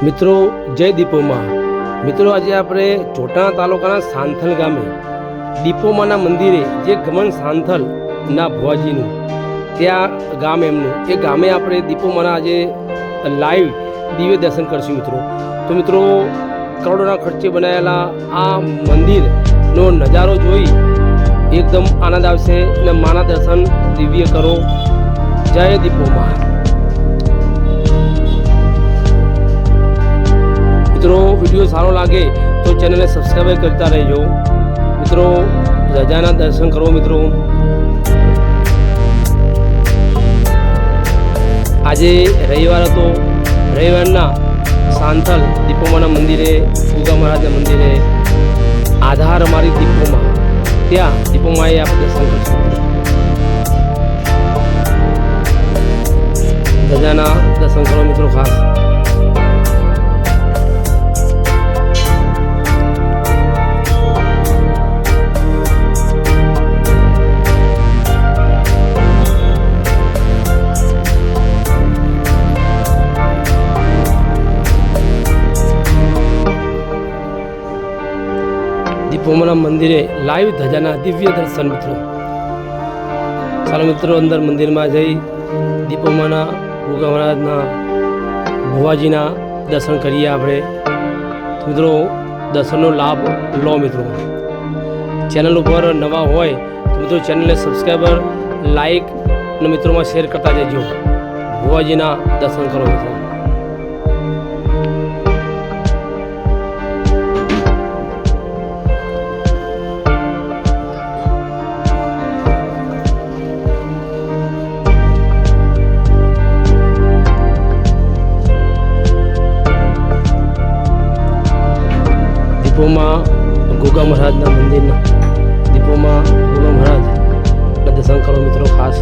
મિત્રો જય દીપોમાં મિત્રો આજે આપણે ચોટાણા તાલુકાના સાંથલ ગામે દીપોમાના મંદિરે જે ગમન સાંથલના ભુવાજીનું ત્યાં ગામ એમનું એ ગામે આપણે દીપોમાના આજે લાઈવ દિવ્ય દર્શન કરશું મિત્રો. તો મિત્રો કરોડોના ખર્ચે બનાવેલા આ મંદિરનો નજારો જોઈ એકદમ આનંદ આવશે અને માના દર્શન દિવ્ય કરો. જય દીપોમાં. મિત્રો વિડીયો સારો લાગે તો ચેનલને સબસ્ક્રાઈબ કરતા રહેજો. મિત્રો રજાના દર્શન કરો. મિત્રો આજે રવિવાર હતો. રવિવારના સાંથલ દીપોમાના મંદિરે ગુગા મહારાજના મંદિરે આધાર અમારી દીપોમાં ત્યાં દીપોમાએ આપણે દર્શન કરશું. રજાના દર્શન કરો મિત્રો ખાસ. દીપોમાના મંદિરે લાઈવ ધજાના દિવ્ય દર્શન મિત્રો. ચાલો મિત્રો અંદર મંદિરમાં જઈ દીપોમાના ગુગા મહારાજના ભુવાજીના દર્શન કરીએ આપણે. મિત્રો દર્શનનો લાભ લો મિત્રો. ચેનલ ઉપર નવા હોય તો મિત્રો ચેનલને સબસ્ક્રાઈબર લાઈક અને મિત્રોમાં શેર કરતા જજો. ભુવાજીના દર્શન કરો મિત્રો. દીપોમાં ગુગા મહારાજના મંદિરના દીપોમાં ગુગા મહારાજના દર્શન કરો મિત્રો ખાસ.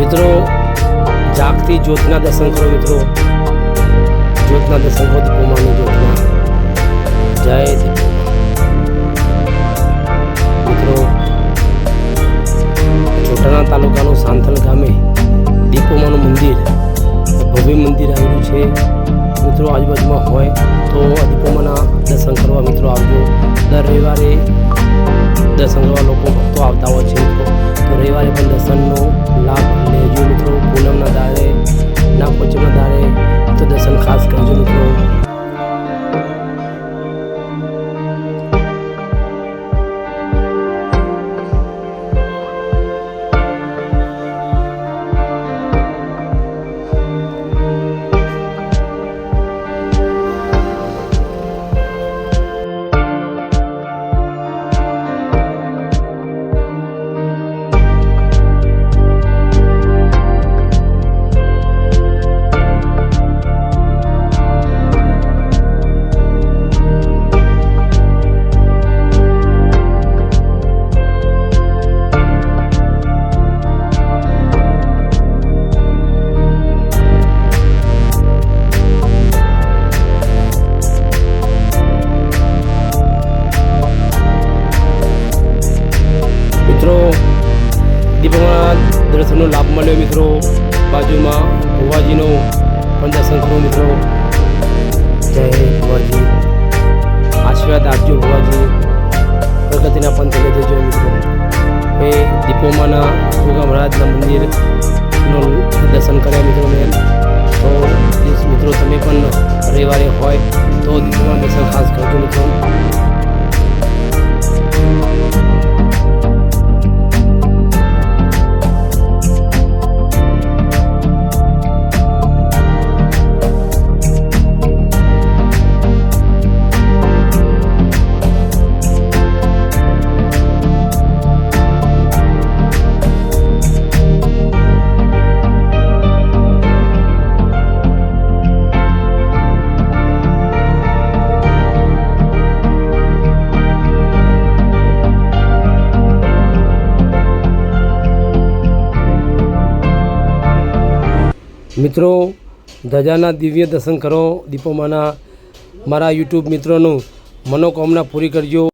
મિત્રો જાગતી જ્યોતના દર્શન કરો મિત્રો. જ્યોતના દર્શન કરો દીપોમાની જ્યોતના. જય મિત્રો ચોટાણા તાલુકાનું સાંથલ ગામે દીપોમાનું મંદિર ભવ્ય મંદિર આવેલું છે. મિત્રો આજુબાજુમાં હોય તો દીપોમાના દર્શન કરવા મિત્રો આવજો. દર રવિવારે દર્શન કરવા લોકો ભક્તો આવતા હોય છે મિત્રો. તો રવિવારે પણ દર્શનનો લાભ લેજો મિત્રો. પૂનમના દાડે નાગપંચમના દાડે તો દર્શન ખાસ કરજો મિત્રો. મિત્રો દીપોમાના દર્શનનો લાભ મળ્યો મિત્રો. બાજુમાં ભુવાજીનો પણ દર્શન કરો મિત્રો. જય ભુવાજી. આશીર્વાદ આપજો ભુવાજી. પ્રગતિના પંથ લઈ જજો મિત્રો. એ દીપોમાના ગુગા મહારાજના મંદિરનો દર્શન કર્યા મિત્રો મેં. તો મિત્રો તમે પણ રવિવારે હોય તો દીપોમાના દર્શન ખાસ કરજો મિત્રો. મિત્રો ધજાના દિવ્ય દર્શન કરો દીપોમાના. મારા યુટ્યુબ મિત્રોનું મનોકામના પૂરી કરજો.